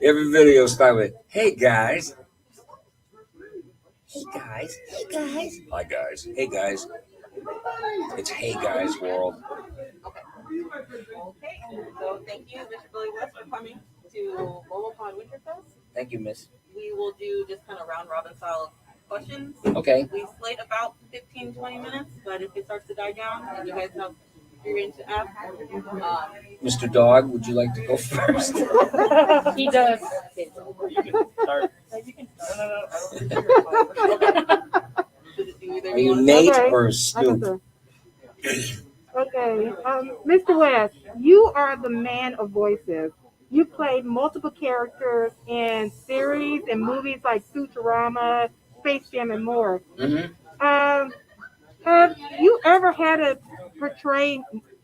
Every video start with, "Hey guys, hey guys, hey guys, hi guys, hey guys." It's "Hey guys" world. Okay, so thank you, Mr. Billy West, for coming to MomoCon Winterfest. Thank you, Miss. We will do just kind of round robin style questions. Okay. We slate about 15-20 minutes, but if it starts to die down and you guys have you're going to ask, Mr. Dog, would you like to go first? He does. you can start. You can start. Are you Nate Okay. or Snoop? Okay, Mr. West, you are the man of voices. You played multiple characters in series and movies like Futurama, Space Jam, and more. Mm-hmm. Have you ever had to portray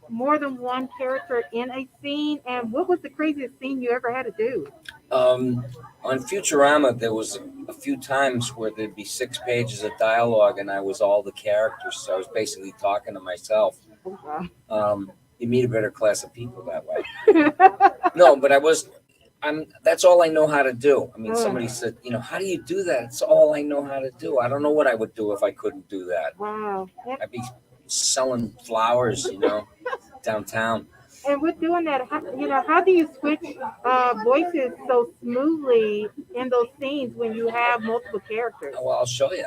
more than one character in a scene? And what was the craziest scene you ever had to do? On Futurama, there was a few times where there'd be 6 pages of dialogue, and I was all the characters, so I was basically talking to myself. You meet a better class of people that way. No, but that's all I know how to do. I mean, somebody said, how do you do that? It's all I know how to do. I don't know what I would do if I couldn't do that. Wow. I'd be selling flowers, downtown. And with doing that, how do you switch voices so smoothly in those scenes when you have multiple characters? Well, I'll show you.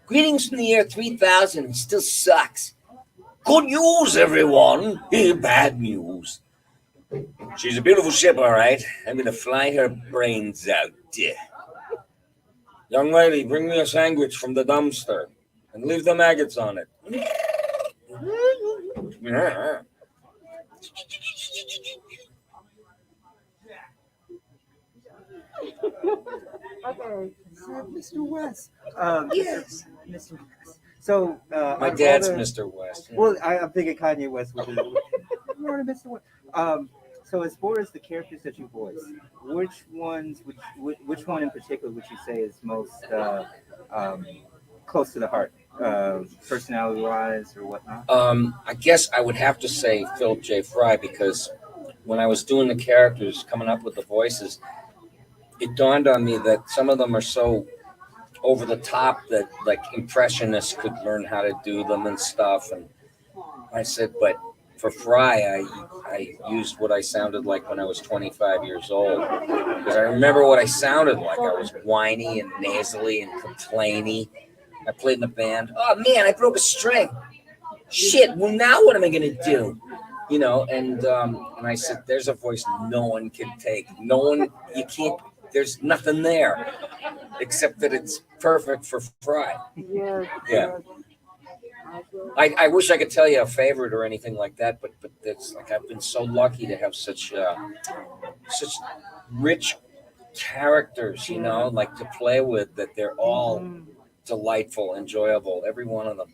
Greetings from the year 3000. It still sucks. Good news, everyone. Bad news. She's a beautiful ship, all right. I'm going to fly her brains out. Young lady, bring me a sandwich from the dumpster and leave the maggots on it. Okay. So, Mr. West. Yes. Mr. West. So, my dad's Mr. West. Well, I'm thinking Kanye West. Good morning, Mr. West. So, as far as the characters that you voice, which one in particular would you say is most close to the heart, personality-wise or whatnot? I guess I would have to say Philip J. Fry, because when I was doing the characters, coming up with the voices, it dawned on me that some of them are so over the top that like impressionists could learn how to do them and stuff. And I said, but for Fry, I used what I sounded like when I was 25 years old, because I remember what I sounded like. I was whiny and nasally and complainy. I played in a band. Oh man, I broke a string. Shit. Well, now what am I gonna do? And I said, there's a voice no one can take. No one, you can't. There's nothing there, except that it's perfect for Fry. Yeah. I wish I could tell you a favorite or anything like that, but it's like I've been so lucky to have such rich characters, like to play with, that they're all delightful, enjoyable, every one of them.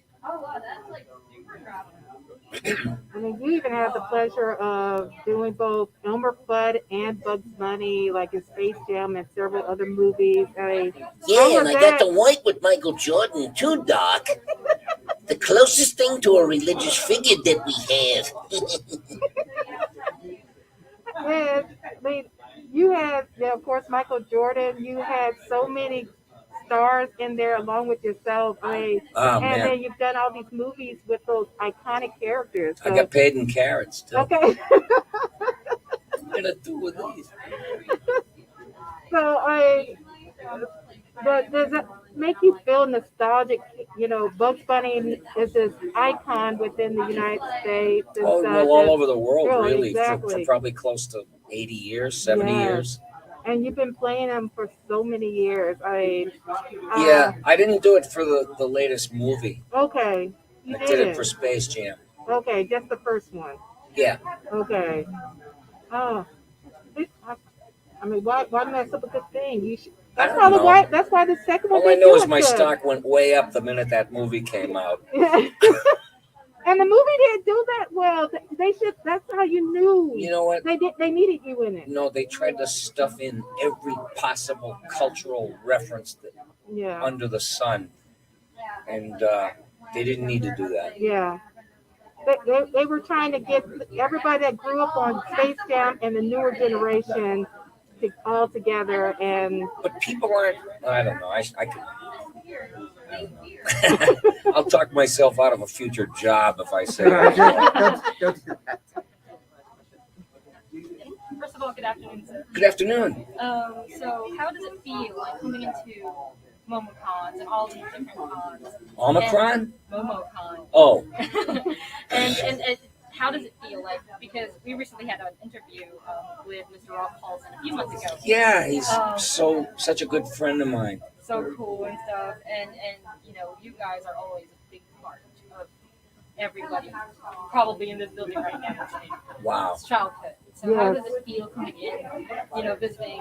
I mean, you even had the pleasure of doing both Elmer Fudd and Bugs Bunny, like in Space Jam and several other movies. Yeah, and I got to work with Michael Jordan too, Doc. The closest thing to a religious figure that we have. And I mean, you had, of course, Michael Jordan. You had so many stars in there along with yourself. And then you've done all these movies with those iconic characters. So. I got paid in carrots too. Okay. What am I gonna do with these? But does it make you feel nostalgic? Bugs Bunny is this icon within the United States. All over the world, really, exactly. for probably close to 80 years, 70 years. And you've been playing them for so many years. I didn't do it for the latest movie. Okay. I did it for Space Jam. Okay, just the first one. Yeah. Okay. Oh. I mean, why mess up a good thing? You should. That's why the second one. All I know is my stock went way up the minute that movie came out. And the movie didn't do that well. They should. That's how you knew. You know what? They needed you in it. No, they tried to stuff in every possible cultural reference under the sun, and they didn't need to do that. Yeah. They were trying to get everybody that grew up on Space Jam and the newer generation all together. And But people aren't. I don't know. I could. I don't know. I'll talk myself out of a future job if I say that. Don't do that. First of all, good afternoon, sir. Good afternoon. So how does it feel like coming into MomoCons and all these different cons? Omicron? MomoCon. Oh. and how does it feel like? Because we recently had an interview with Mr. Rob Paulson a few months ago. Yeah, he's such a good friend of mine. So cool and stuff, and you know, you guys are always a big part of everybody, probably in this building right now. Wow. It's childhood. So how does it feel coming in, you know, visiting,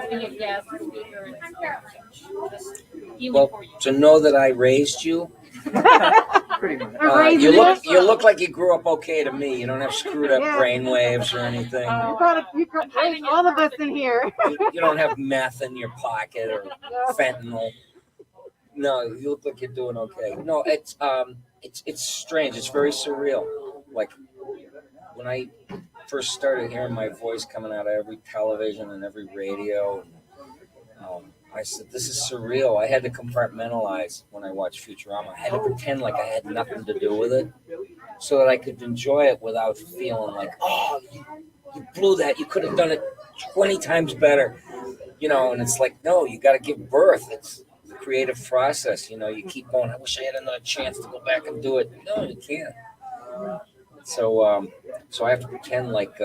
being a guest, speaker, and such? Just feeling for you. To know that I raised you, Pretty much. you look like you grew up okay to me. You don't have screwed up brain waves or anything. you raised all of us in here. You don't have meth in your pocket or fentanyl. No, you look like you're doing okay. No, it's strange. It's very surreal. Like when I first started hearing my voice coming out of every television and every radio, I said, this is surreal. I had to compartmentalize when I watched Futurama. I had to pretend like I had nothing to do with it so that I could enjoy it without feeling like, oh, you blew that. You could have done it 20 times better. You know, and it's like, no, you got to give birth. It's the creative process. You know, you keep going, I wish I had another chance to go back and do it. No, you can't. So I have to pretend like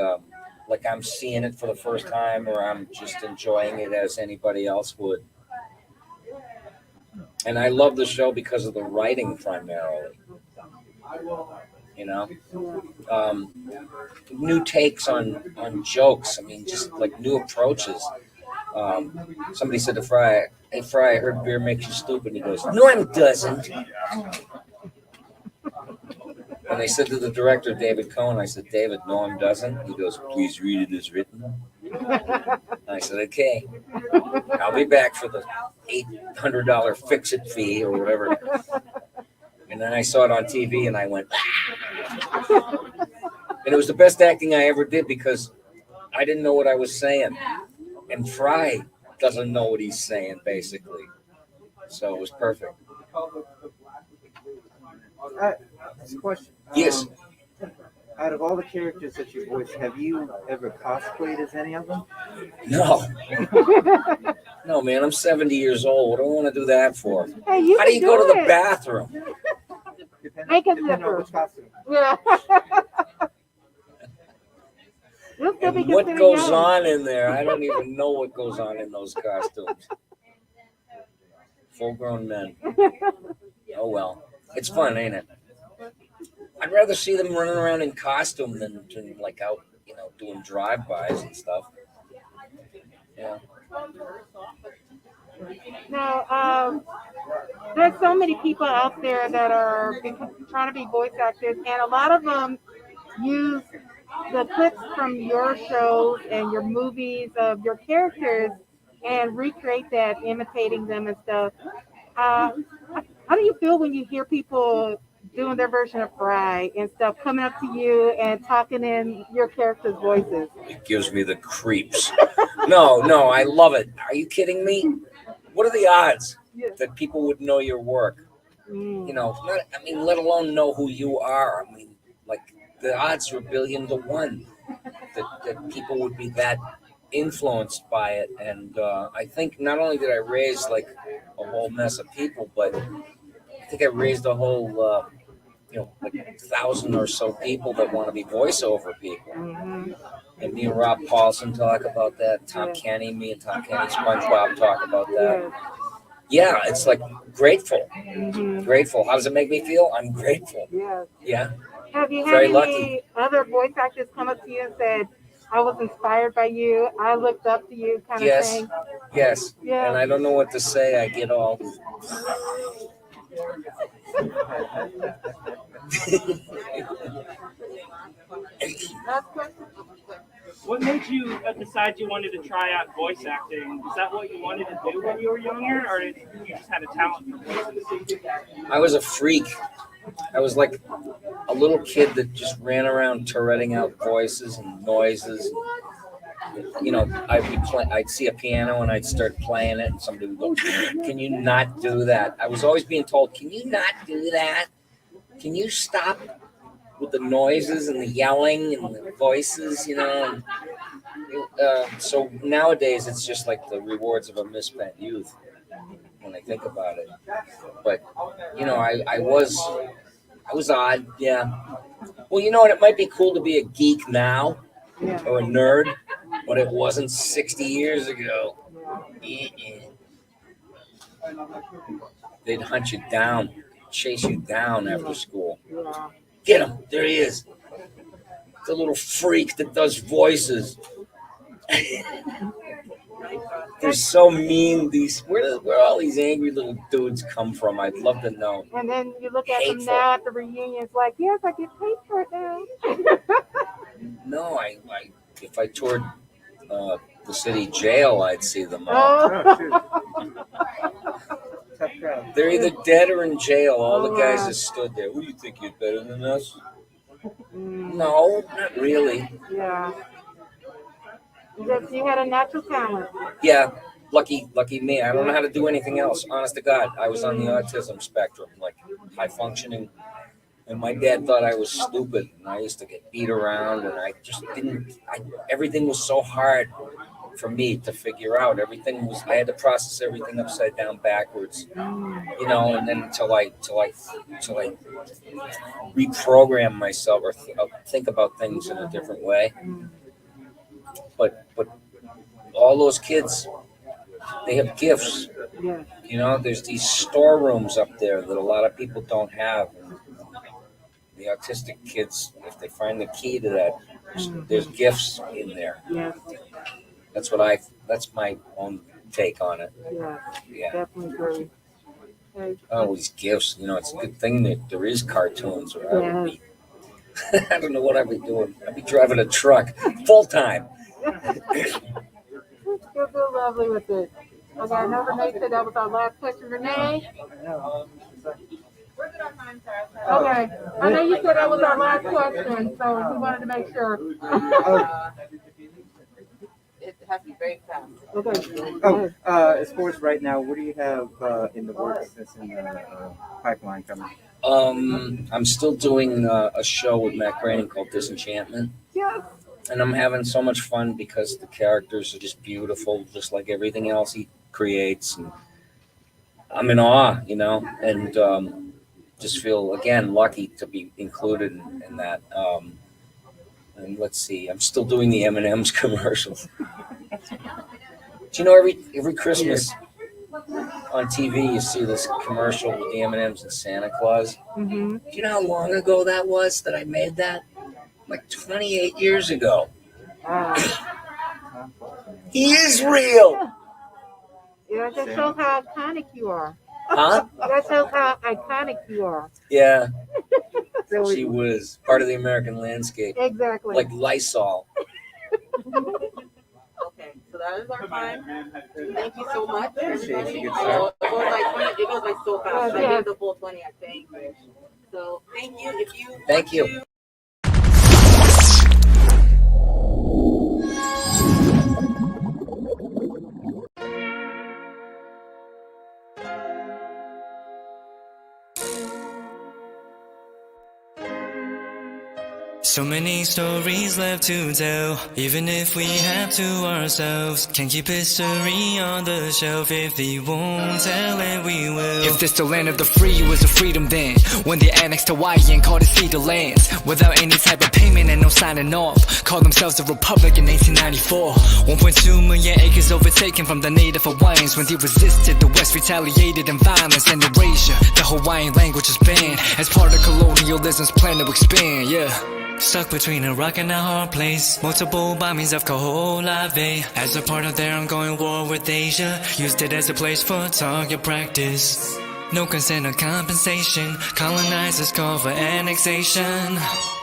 I'm seeing it for the first time, or I'm just enjoying it as anybody else would. And I love the show because of the writing primarily. You know, new takes on jokes. I mean, just like new approaches. Somebody said to Fry, "Hey Fry, I heard beer makes you stupid." And he goes, "No, it doesn't." And they said to the director, David Cohen, I said, "David, no, it doesn't." He goes, "Please read it as written." I said, "Okay, I'll be back for the $800 fix-it fee or whatever." And then I saw it on TV and I went, ah! And it was the best acting I ever did because I didn't know what I was saying. And Fry doesn't know what he's saying, basically. So it was perfect. This question. Yes. Out of all the characters that you voiced, have you ever cosplayed as any of them? No. No, man, I'm 70 years old. What do I want to do that for? Hey, How do you go to the bathroom? Depending on which costume. Yeah. And what goes on in there? I don't even know what goes on in those costumes. Full-grown men. Oh, well. It's fun, ain't it? I'd rather see them running around in costume than like out, you know, doing drive-bys and stuff. Yeah. Now, there's so many people out there that are trying to be voice actors, and a lot of them use the clips from your shows and your movies of your characters and recreate that, imitating them and stuff. How do you feel when you hear people doing their version of Fry and stuff, coming up to you and talking in your characters' voices? It gives me the creeps. No, I love it. Are you kidding me? What are the odds that people would know your work? You know, let alone know who you are. I mean, like, the odds are 1 billion to 1 that people would be that influenced by it. And I think not only did I raise like a whole mess of people, but I think I raised a whole, like 1,000 or so people that want to be voiceover people. And me and Rob Paulson talk about that. Me and Tom Kenny, SpongeBob talk about that. Yeah, it's like grateful. Grateful. How does it make me feel? I'm grateful. Yeah. Have you had Very any lucky. other voice actors come up to you and said, "I was inspired by you, I looked up to you," kind of thing? Yes. Yeah. And I don't know what to say. I get all. What made you decide you wanted to try out voice acting? Is that what you wanted to do when you were younger, or did you just had a talent for voices? I was a freak. I was like a little kid that just ran around Touretting out voices and noises. you know, I'd see a piano and I'd start playing it, and somebody would go, "Can you not do that?" I was always being told, "Can you not do that? Can you stop with the noises and the yelling and the voices?" You know. And, so nowadays, it's just like the rewards of a misspent youth when I think about it. But you know, I was odd, yeah. Well, you know what? It might be cool to be a geek now or a nerd, but it wasn't 60 years ago. They'd hunt you down, chase you down after school. Get him! There he is. The little freak that does voices. They're so mean. Where all these angry little dudes come from? I'd love to know. And then you look at them now at the reunions, like, yes, I get paid for it now. No, if I toured the city jail, I'd see them all. They're either dead or in jail. All the guys that stood there. Who do you think you're better than us? No, not really. Yeah. You had a natural talent. Yeah, lucky me. I don't know how to do anything else. Honest to God, I was on the autism spectrum, like high functioning, and my dad thought I was stupid, and I used to get beat around, and I just didn't. Everything was so hard for me to figure out. I had to process everything upside down, backwards, you know, and then until I reprogram myself or think about things in a different way. But all those kids, they have gifts. Yeah. You know, there's these storerooms up there that a lot of people don't have. The autistic kids, if they find the key to that, there's gifts in there. Yes. That's my own take on it. Yeah. Definitely agree. Oh, these gifts, you know, it's a good thing that there is cartoons, or I would be, I don't know what I'd be doing. I'd be driving a truck full time. You're so lovely with it. Okay, I know Renee said that was our last question. Renee? We're good on time, sir. Okay. I know you said that was our last question, so we wanted to make sure. It has to be very fast. Okay. As far as right now, what do you have in the works that's in the pipeline coming? I'm still doing a show with Matt Groening called Disenchantment. Yes. And I'm having so much fun because the characters are just beautiful, just like everything else he creates. And I'm in awe, you know, and just feel, again, lucky to be included in that. And let's see, I'm still doing the M&M's commercials. Do you know every Christmas on TV you see this commercial with the M&M's and Santa Claus? Mm-hmm. Do you know how long ago that was that I made that? Like 28 years ago. He is real. Yeah, that shows how iconic you are. Huh? That shows how iconic you are. Yeah. She was part of the American landscape. Exactly. Like Lysol. Okay, so that is our time. Thank you so much, everybody. It goes like so fast. Yeah. I gave the full 20, I think. So thank you. Thank you. So many stories left to tell, even if we have to ourselves. Can't keep history on the shelf. If they won't tell it, we will. If this the land of the free, it was a freedom then, when they annexed Hawaii and called it Cedar Lands, without any type of payment and no signing off. Called themselves a republic in 1894. 1.2 million acres overtaken from the native Hawaiians. When they resisted, the West retaliated in violence and erasure. The Hawaiian language is banned as part of colonialism's plan to expand, yeah. Stuck between a rock and a hard place. Multiple bombings of Kaho'olawe as a part of their ongoing war with Asia. Used it as a place for target practice. No consent or compensation. Colonizers call for annexation.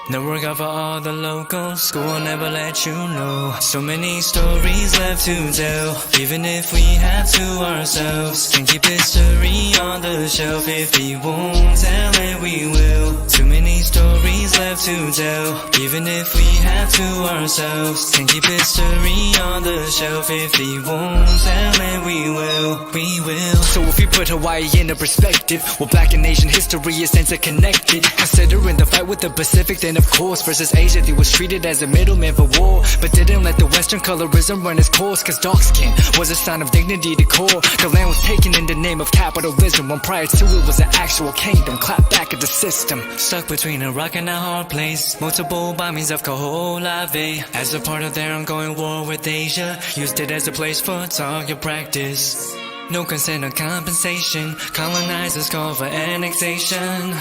No work out for all the locals. School will never let you know. So many stories left to tell, even if we have to ourselves. Can keep history on the shelf. If we won't tell it, we will. Too many stories left left to tell. Even if we have to ourselves, can keep history on the shelf. If we won't tell it, we will. So if we put Hawaii into perspective, well, Black and Asian history is interconnected. Considering the fight with the Pacific, then of course versus Asia, they was treated as a middleman for war, but didn't let the Western colorism run its course. Cause dark skin was a sign of dignity to core. The land was taken in the name of capitalism, when prior to it was an actual kingdom. Clap back at the system. Stuck between a rock and a hard place. Multiple bombings of Kaho'olawe as a part of their ongoing war with Asia. Used it as a place for target practice. No consent or compensation. Colonizers call for annexation.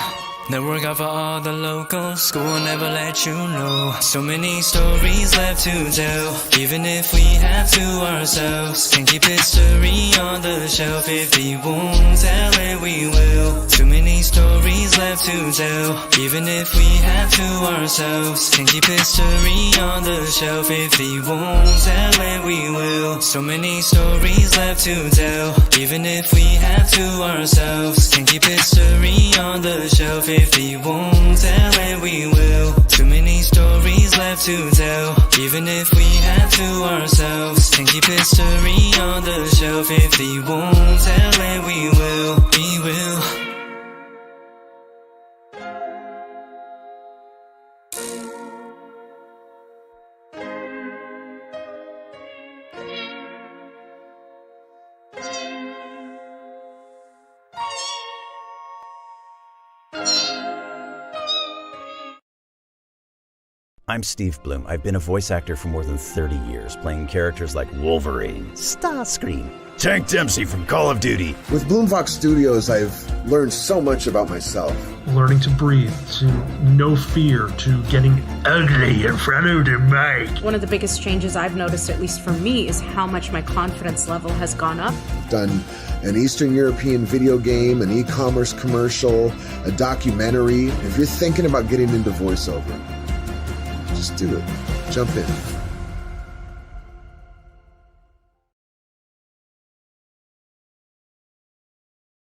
The work out for all the locals. School never let you know. So many stories left to tell. Even if we have to ourselves, can keep history on the shelf. If we won't tell it, we will. Too many stories left to tell. Even if we have to ourselves, can keep history on the shelf. If we won't tell it, we will. So many stories left to tell. Even if we have to ourselves, can keep history on the shelf. If we won't tell it, we will. Too many stories left to tell. Even if we have to ourselves, can keep history on the shelf. If we won't tell it, we will. We will. I'm Steve Bloom. I've been a voice actor for more than 30 years, playing characters like Wolverine, Starscream, Tank Dempsey from Call of Duty. With Bloomfox Studios, I've learned so much about myself. Learning to breathe, to no fear, to getting ugly in front of the mic. One of the biggest changes I've noticed, at least for me, is how much my confidence level has gone up. Done an Eastern European video game, an e-commerce commercial, a documentary. If you're thinking about getting into voiceover, just do it. Jump in.